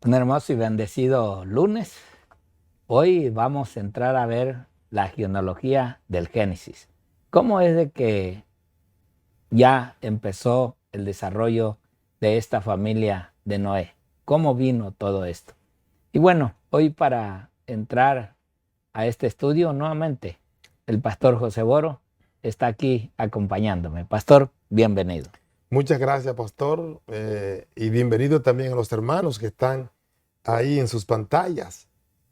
Un hermoso y bendecido lunes. Hoy vamos a entrar a ver la genealogía del Génesis. ¿Cómo es de que ya empezó el desarrollo de esta familia de Noé? ¿Cómo vino todo esto? Y bueno, hoy para entrar a este estudio nuevamente, el pastor José Boro está aquí acompañándome. Pastor, bienvenido. Muchas gracias, pastor, y bienvenido también a los hermanos que están ahí en sus pantallas.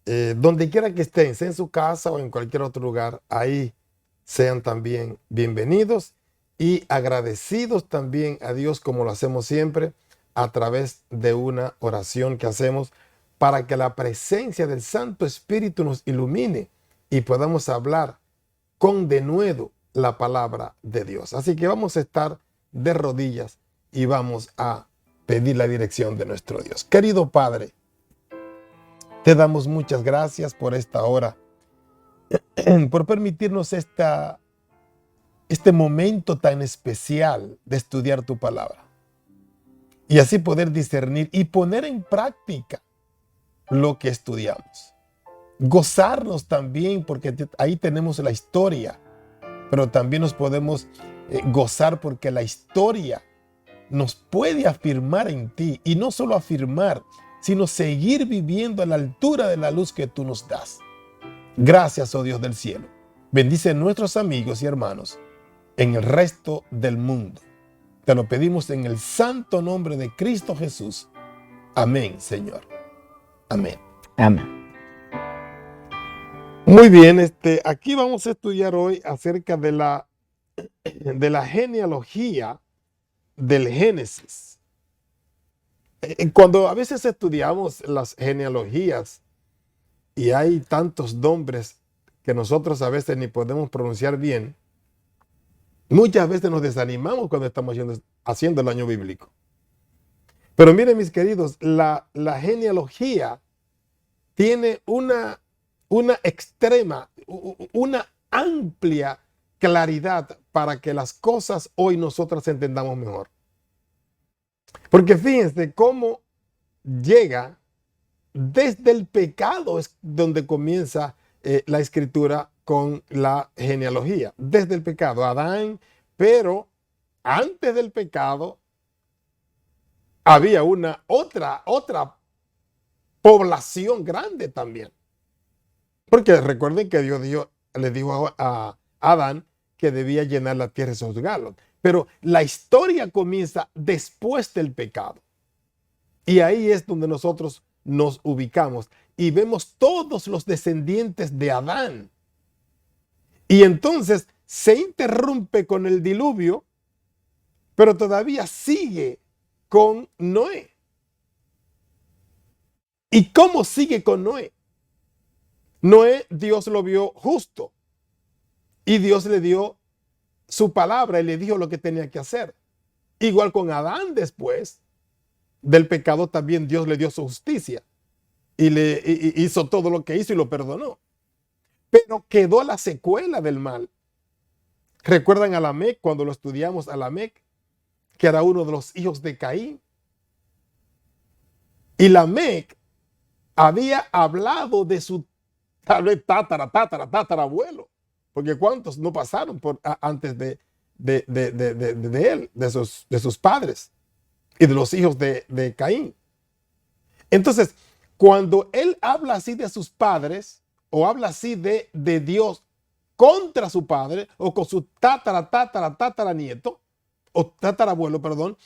Donde quiera que estén, sea en su casa o en cualquier otro lugar, ahí sean también bienvenidos y agradecidos también a Dios, como lo hacemos siempre, a través de una oración que hacemos para que la presencia del Santo Espíritu nos ilumine y podamos hablar con denuedo la palabra de Dios. Así que vamos a estar de rodillas y vamos a pedir la dirección de nuestro Dios. Querido Padre, te damos muchas gracias por esta hora, por permitirnos este momento tan especial de estudiar tu palabra y así poder discernir y poner en práctica lo que estudiamos. Gozarnos también porque ahí tenemos la historia, pero también nos podemos gozar porque la historia nos puede afirmar en ti, y no solo afirmar, sino seguir viviendo a la altura de la luz que tú nos das. Gracias, oh Dios del cielo. Bendice a nuestros amigos y hermanos en el resto del mundo. Te lo pedimos en el santo nombre de Cristo Jesús. Amén, Señor. Amén. Amén. Muy bien, aquí vamos a estudiar hoy acerca de la genealogía del Génesis. Cuando a veces estudiamos las genealogías y hay tantos nombres que nosotros a veces ni podemos pronunciar bien, muchas veces nos desanimamos cuando estamos haciendo el año bíblico. Pero miren, mis queridos, la genealogía tiene una extrema, una amplia claridad para que las cosas hoy nosotras entendamos mejor. Porque fíjense cómo llega desde el pecado, es donde comienza la escritura con la genealogía. Desde el pecado, Adán, pero antes del pecado había otra población grande también. Porque recuerden que Dios le dijo a Adán que debía llenar la tierra y sojuzgarla. Pero la historia comienza después del pecado. Y ahí es donde nosotros nos ubicamos y vemos todos los descendientes de Adán. Y entonces se interrumpe con el diluvio, pero todavía sigue con Noé. ¿Y cómo sigue con Noé? Noé, Dios lo vio justo y Dios le dio su palabra y le dijo lo que tenía que hacer. Igual con Adán, después del pecado también Dios le dio su justicia y le hizo todo lo que hizo y lo perdonó. Pero quedó la secuela del mal. ¿Recuerdan a Lamec cuando lo estudiamos a Lamec, que era uno de los hijos de Caín? Y Lamec había hablado de su tal vez tatarabuelo, porque cuántos no pasaron antes de él, de sus padres y de los hijos de Caín. Entonces, cuando él habla así de sus padres, o habla así de Dios contra su padre, o con su tataranieto, o tatarabuelo, perdón,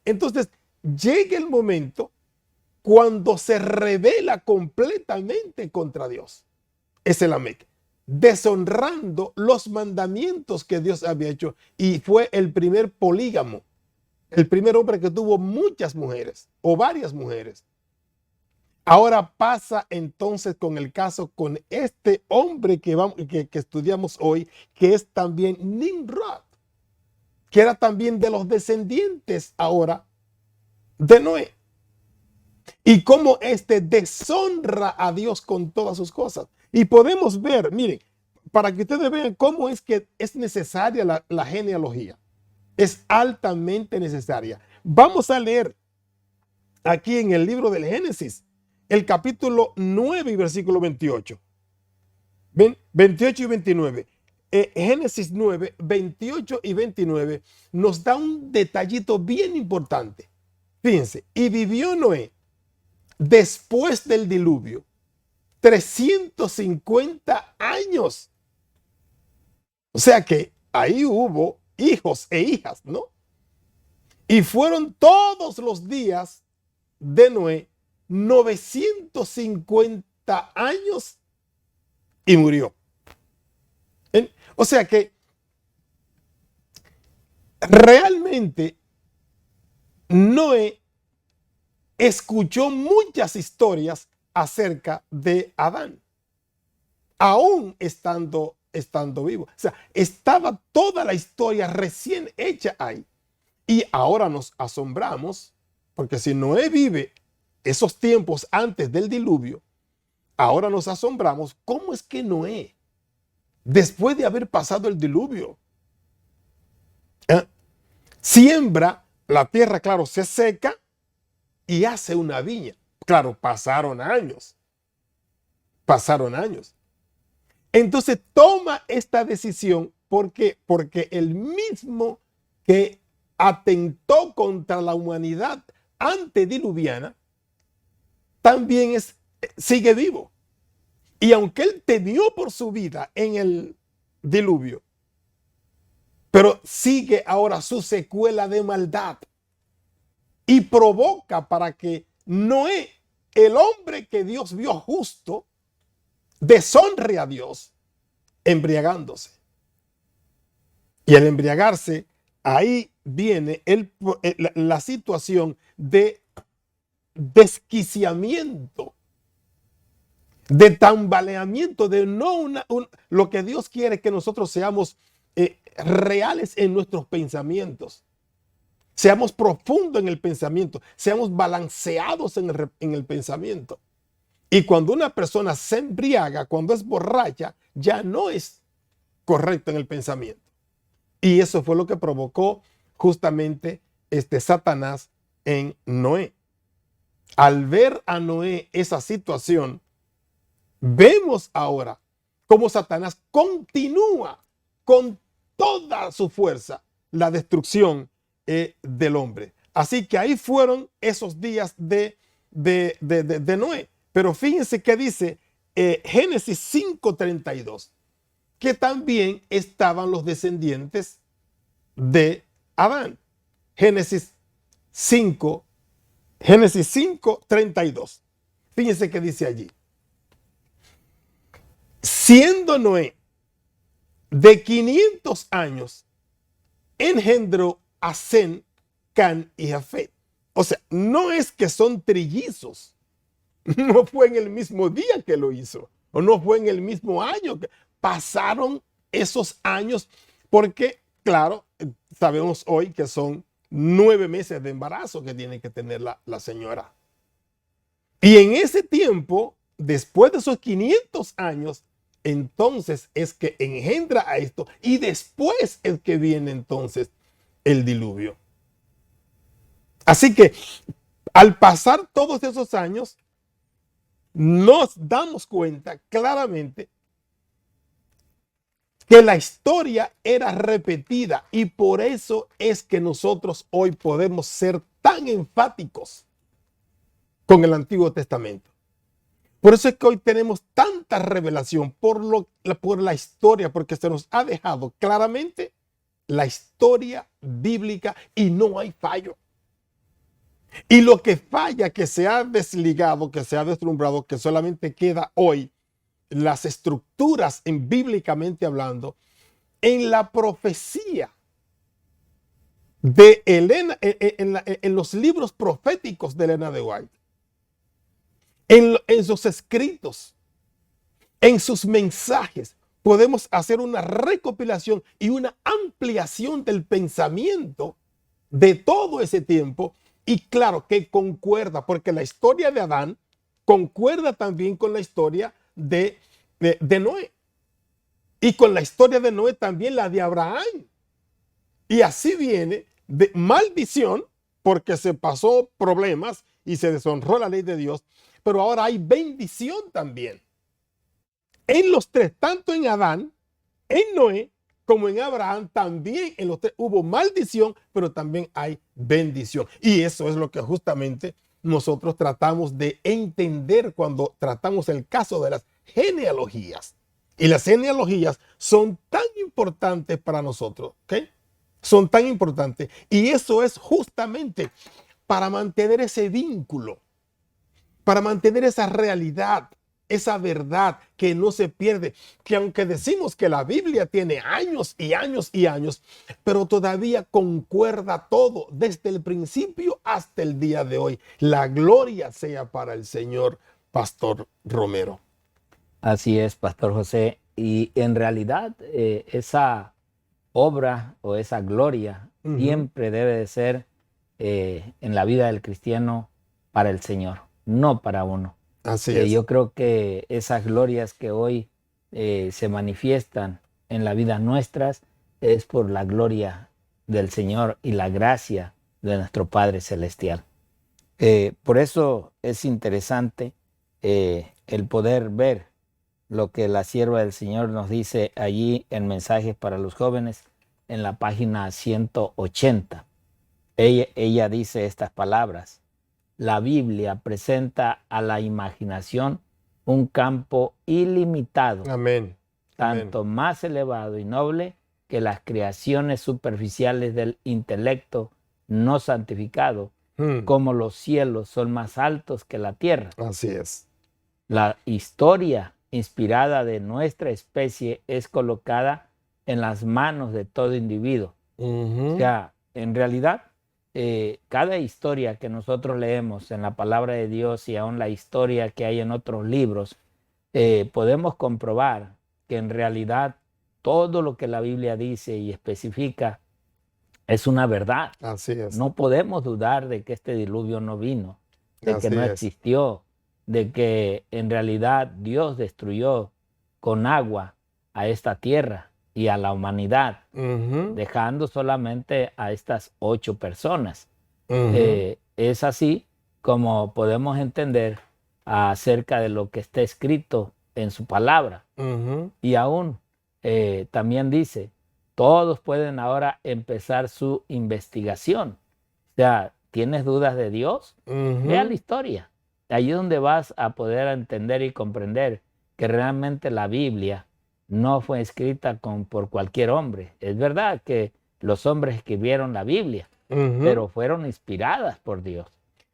entonces llega el momento cuando se revela completamente contra Dios. Es el Lamec, deshonrando los mandamientos que Dios había hecho, y fue el primer polígamo, el primer hombre que tuvo muchas mujeres o varias mujeres. Ahora pasa entonces con el caso con este hombre que estudiamos hoy, que es también Nimrod, que era también de los descendientes ahora de Noé. Y cómo deshonra a Dios con todas sus cosas. Y podemos ver, miren, para que ustedes vean cómo es que es necesaria la genealogía. Es altamente necesaria. Vamos a leer aquí en el libro del Génesis, el capítulo 9 y versículo 28. ¿Ven? 28 y 29. Génesis 9, 28 y 29 nos da un detallito bien importante. Fíjense, y vivió Noé después del diluvio 350 años. O sea que ahí hubo hijos e hijas, ¿no? Y fueron todos los días de Noé 950 años y murió. O sea que realmente Noé escuchó muchas historias acerca de Adán, aún estando vivo. O sea, estaba toda la historia recién hecha ahí. Y ahora nos asombramos, porque si Noé vive esos tiempos antes del diluvio, ahora nos asombramos cómo es que Noé, después de haber pasado el diluvio, siembra la tierra, claro, se seca y hace una viña. Claro, pasaron años. Entonces toma esta decisión porque el mismo que atentó contra la humanidad antediluviana también sigue vivo. Y aunque él temió por su vida en el diluvio, pero sigue ahora su secuela de maldad y provoca para que Noé, el hombre que Dios vio justo, deshonre a Dios embriagándose. Y al embriagarse, ahí viene la situación de desquiciamiento, de tambaleamiento, de lo que Dios quiere que nosotros seamos reales en nuestros pensamientos. Seamos profundos en el pensamiento, seamos balanceados en el pensamiento. Y cuando una persona se embriaga, cuando es borracha, ya no es correcto en el pensamiento. Y eso fue lo que provocó justamente Satanás en Noé. Al ver a Noé esa situación, vemos ahora cómo Satanás continúa con toda su fuerza la destrucción del hombre. Así que ahí fueron esos días de Noé. Pero fíjense que dice Génesis 5:32, que también estaban los descendientes de Adán. Génesis 5:32. Fíjense que dice allí: siendo Noé de 500 años, engendró a Sem, Can y Jafet. O sea, no es que son trillizos. No fue en el mismo día que lo hizo, o no fue en el mismo año. Pasaron esos años porque, claro, sabemos hoy que son 9 meses de embarazo que tiene que tener la señora. Y en ese tiempo, después de esos 500 años, entonces es que engendra a esto, y después es que viene entonces el diluvio. Así que al pasar todos esos años, nos damos cuenta claramente que la historia era repetida, y por eso es que nosotros hoy podemos ser tan enfáticos con el Antiguo Testamento. Por eso es que hoy tenemos tanta revelación por la historia, porque se nos ha dejado claramente la historia bíblica y no hay fallo. Y lo que falla, que se ha desligado, que se ha deslumbrado, que solamente queda hoy las estructuras bíblicamente hablando, en la profecía de Elena, en los libros proféticos de Elena de White, en sus escritos, en sus mensajes, podemos hacer una recopilación y una ampliación del pensamiento de todo ese tiempo. Y claro que concuerda, porque la historia de Adán concuerda también con la historia de Noé. Y con la historia de Noé también la de Abraham. Y así viene de maldición, porque se pasó problemas y se deshonró la ley de Dios, pero ahora hay bendición también. En los tres, tanto en Adán, en Noé, como en Abraham, también en los tres hubo maldición, pero también hay bendición. Y eso es lo que justamente nosotros tratamos de entender cuando tratamos el caso de las genealogías. Y las genealogías son tan importantes para nosotros, ¿ok? Son tan importantes. Y eso es justamente para mantener ese vínculo, para mantener esa realidad, esa verdad que no se pierde, que aunque decimos que la Biblia tiene años y años y años, pero todavía concuerda todo desde el principio hasta el día de hoy. La gloria sea para el Señor, Pastor Romero. Así es, Pastor José. Y en realidad esa obra o esa gloria siempre debe de ser en la vida del cristiano para el Señor, no para uno. Así es. Yo creo que esas glorias que hoy se manifiestan en la vida nuestras es por la gloria del Señor y la gracia de nuestro Padre Celestial. Por eso es interesante el poder ver lo que la sierva del Señor nos dice allí en Mensajes para los Jóvenes en la página 180. Ella dice estas palabras: la Biblia presenta a la imaginación un campo ilimitado, Amén. tanto Amén. más elevado y noble que las creaciones superficiales del intelecto no santificado, como los cielos son más altos que la tierra. Así es. La historia inspirada de nuestra especie es colocada en las manos de todo individuo. O sea, en realidad, cada historia que nosotros leemos en la palabra de Dios y aún la historia que hay en otros libros, podemos comprobar que en realidad todo lo que la Biblia dice y especifica es una verdad. Así es. No podemos dudar de que este diluvio no vino, de que Así no es. existió, de que en realidad Dios destruyó con agua a esta tierra y a la humanidad, dejando solamente a estas 8 personas. Es así como podemos entender acerca de lo que está escrito en su palabra. Y aún también dice, todos pueden ahora empezar su investigación. O sea, ¿tienes dudas de Dios? Ve a la historia. Allí es donde vas a poder entender y comprender que realmente la Biblia no fue escrita por cualquier hombre. Es verdad que los hombres escribieron la Biblia, pero fueron inspiradas por Dios.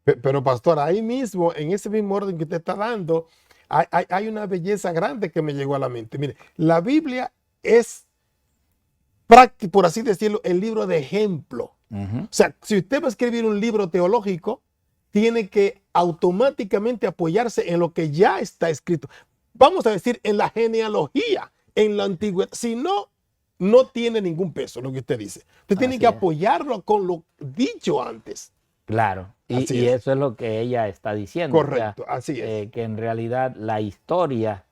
Pero pastor, ahí mismo, en ese mismo orden que usted está dando, hay una belleza grande que me llegó a la mente. Mire, la Biblia es práctico, por así decirlo, el libro de ejemplo. O sea, si usted va a escribir un libro teológico, tiene que automáticamente apoyarse en lo que ya está escrito. Vamos a decir, en la genealogía, en la antigüedad. Si no, no tiene ningún peso lo que usted dice. Usted tiene que apoyarlo con lo dicho antes. Claro, y eso es lo que ella está diciendo. Correcto, o sea, así es. Que en realidad la historia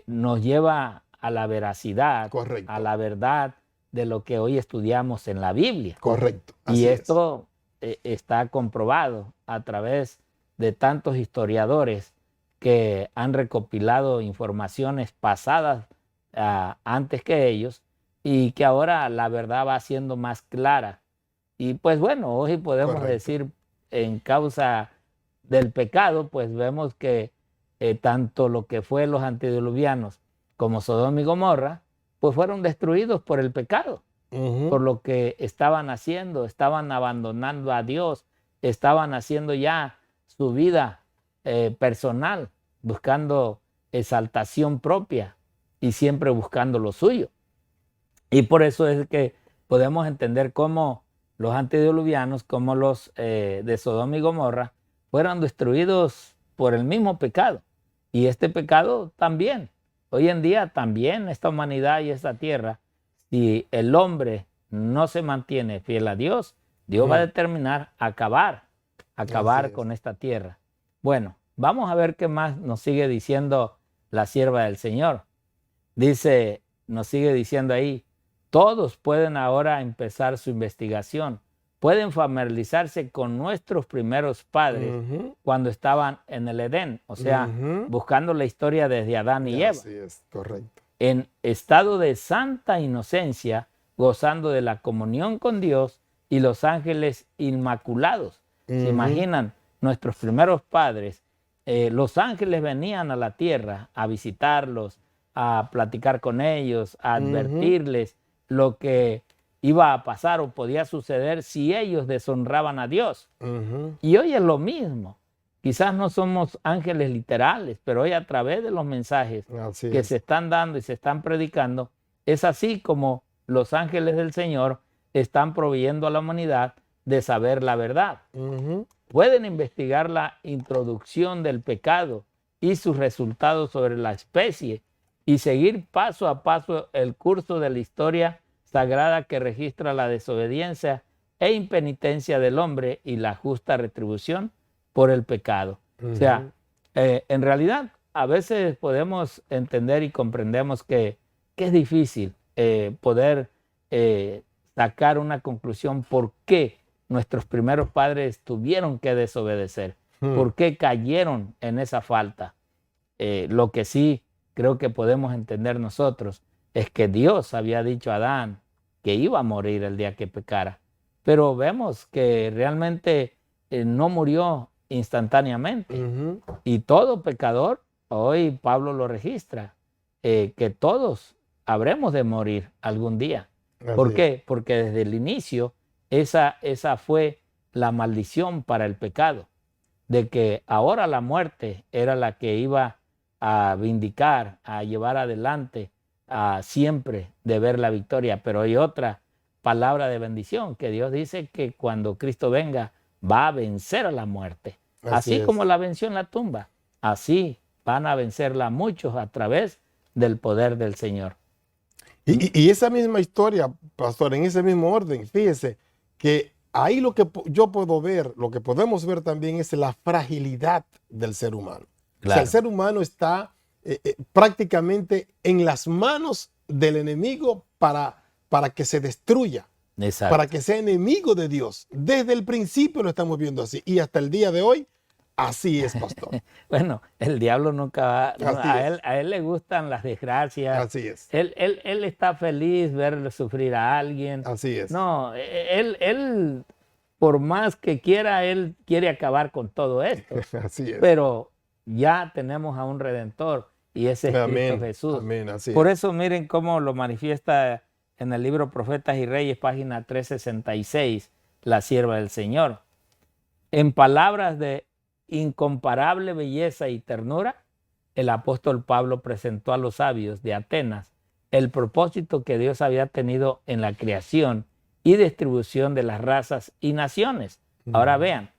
nos lleva a la veracidad, correcto, a la verdad de lo que hoy estudiamos en la Biblia. Correcto. Y esto está comprobado a través de tantos historiadores que han recopilado informaciones pasadas antes que ellos y que ahora la verdad va siendo más clara. Y pues bueno, hoy podemos decir en causa del pecado, pues vemos que tanto lo que fue los antediluvianos como Sodoma y Gomorra, pues fueron destruidos por el pecado, por lo que estaban haciendo, estaban abandonando a Dios, estaban haciendo ya su vida personal, buscando exaltación propia y siempre buscando lo suyo. Y por eso es que podemos entender cómo los antediluvianos, como los de Sodoma y Gomorra, fueron destruidos por el mismo pecado. Y este pecado también, hoy en día también esta humanidad y esta tierra, si el hombre no se mantiene fiel a Dios, Dios va a determinar acabar con esta tierra. Bueno, vamos a ver qué más nos sigue diciendo la sierva del Señor. Nos sigue diciendo ahí, todos pueden ahora empezar su investigación, pueden familiarizarse con nuestros primeros padres Ujú, cuando estaban en el Edén, o sea, ujú. buscando la historia desde Adán y Eva, Así es, correcto. en estado de santa inocencia, gozando de la comunión con Dios y los ángeles inmaculados. ¿Se Ujú, imaginan? Nuestros primeros padres, los ángeles venían a la tierra a visitarlos, a platicar con ellos, a ujú, advertirles lo que iba a pasar o podía suceder si ellos deshonraban a Dios. ujú. Y hoy es lo mismo. Quizás no somos ángeles literales, pero hoy a través de los mensajes Así que se es. están dando y se están predicando, es así como los ángeles del Señor están proveyendo a la humanidad de saber la verdad. Ujú, Pueden investigar la introducción del pecado y sus resultados sobre la especie y seguir paso a paso el curso de la historia sagrada que registra la desobediencia e impenitencia del hombre y la justa retribución por el pecado. O sea, ujú. en realidad a veces podemos entender y comprendemos que es difícil poder eh, sacar una conclusión por qué nuestros primeros padres tuvieron que desobedecer, Mm, por qué cayeron en esa falta. Lo que sí creo que podemos entender nosotros es que Dios había dicho a Adán que iba a morir el día que pecara, pero vemos que realmente no murió instantáneamente. ujú. Y todo pecador, hoy Pablo lo registra, que todos habremos de morir algún día. Así ¿Por es. qué? Porque desde el inicio esa fue la maldición para el pecado, de que ahora la muerte era la que iba a vindicar, a llevar adelante, a siempre de ver la victoria. Pero hay otra palabra de bendición, que Dios dice que cuando Cristo venga va a vencer a la muerte. Así Así como es. la venció en la tumba, así van a vencerla muchos a través del poder del Señor. Y esa misma historia, pastor, en ese mismo orden, fíjese que ahí lo que yo puedo ver, lo que podemos ver también es la fragilidad del ser humano. O sea, el Claro, ser humano está prácticamente en las manos del enemigo para que se destruya, para exacto. que sea enemigo de Dios. Desde el principio lo estamos viendo así y hasta el día de hoy, así es, pastor. Bueno, el diablo nunca va, Así es, a él le gustan las desgracias, así es, él está feliz ver sufrir a alguien. así es, No, él, por más que quiera, él quiere acabar con todo esto, así es. pero ya tenemos a un Redentor y ese es Cristo Amén, Jesús. amén, así Por es. eso miren cómo lo manifiesta en el libro Profetas y Reyes, página 366, la sierva del Señor. En palabras de incomparable belleza y ternura, el apóstol Pablo presentó a los sabios de Atenas el propósito que Dios había tenido en la creación y distribución de las razas y naciones. Ahora Ujú, vean,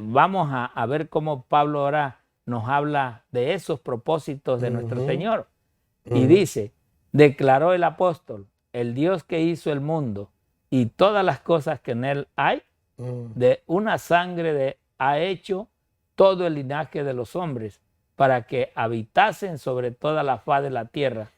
vamos a ver cómo Pablo ahora nos habla de esos propósitos de nuestro ujú, Señor. Y ujú, dice, declaró el apóstol, el Dios que hizo el mundo y todas las cosas que en él hay, ujú. de una sangre ha hecho todo el linaje de los hombres para que habitasen sobre toda la faz de la tierra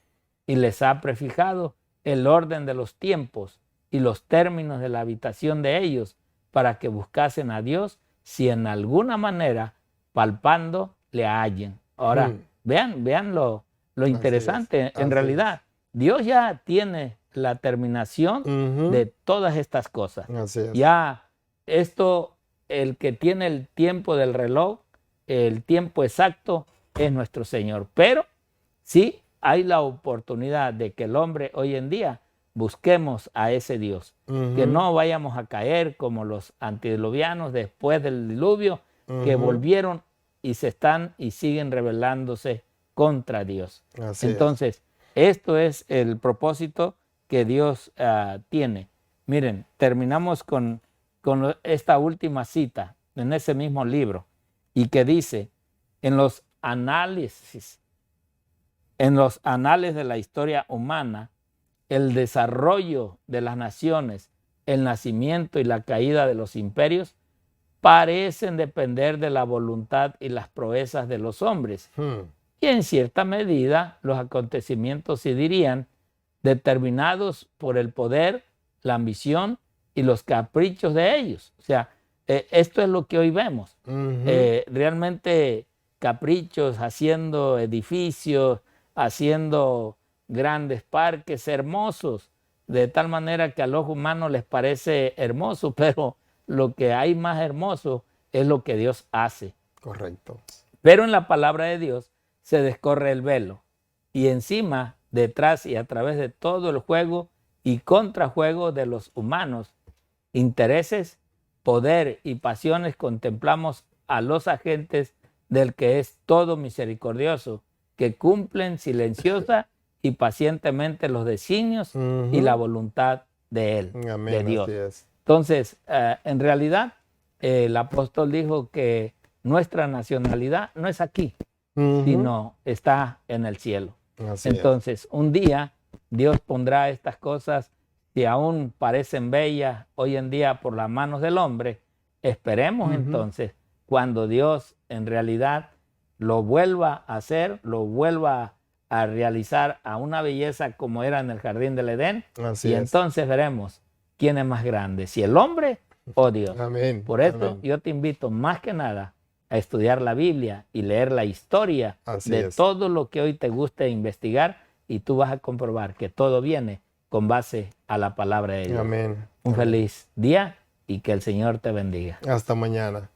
y les ha prefijado el orden de los tiempos y los términos de la habitación de ellos para que buscasen a Dios si en alguna manera palpando le hallen. Ahora, Ujú. vean lo Así es, interesante. En así es. realidad, Dios ya tiene la terminación Ujú, de todas estas cosas. así es. Ya esto, el que tiene el tiempo del reloj, el tiempo exacto, es nuestro Señor. Pero sí hay la oportunidad de que el hombre hoy en día busquemos a ese Dios. Que Ujú, no vayamos a caer como los antediluvianos después del diluvio, que ujú, volvieron y se están y siguen rebelándose contra Dios. así es. Entonces, esto es el propósito que Dios tiene. Miren, terminamos con esta última cita en ese mismo libro y que dice, en los análisis, en los anales de la historia humana, el desarrollo de las naciones, el nacimiento y la caída de los imperios parecen depender de la voluntad y las proezas de los hombres. Hmm, Y en cierta medida los acontecimientos se dirían determinados por el poder, la ambición y los caprichos de ellos. O sea, esto es lo que hoy vemos. Realmente caprichos, haciendo edificios, haciendo grandes parques hermosos, de tal manera que al ojo humano les parece hermoso, pero lo que hay más hermoso es lo que Dios hace. Correcto. Pero en la palabra de Dios se descorre el velo y encima, detrás y a través de todo el juego y contrajuego de los humanos, intereses, poder y pasiones, contemplamos a los agentes del que es todo misericordioso, que cumplen silenciosa y pacientemente los designios y la voluntad de Él, Amén, de Dios. así es. Entonces, en realidad, el apóstol dijo que nuestra nacionalidad no es aquí, sino está en el cielo. Así Entonces, un día Dios pondrá estas cosas que aún parecen bellas hoy en día por las manos del hombre. Esperemos entonces cuando Dios en realidad lo vuelva a hacer, lo vuelva a realizar a una belleza como era en el jardín del Edén. Así y es. entonces veremos quién es más grande, si el hombre o Dios. Amén. Por eso Amén. yo te invito más que nada a estudiar la Biblia y leer la historia Así de es. todo lo que hoy te guste investigar, y tú vas a comprobar que todo viene con base a la palabra de Dios. Amén. Un Amén. feliz día y que el Señor te bendiga. Hasta mañana.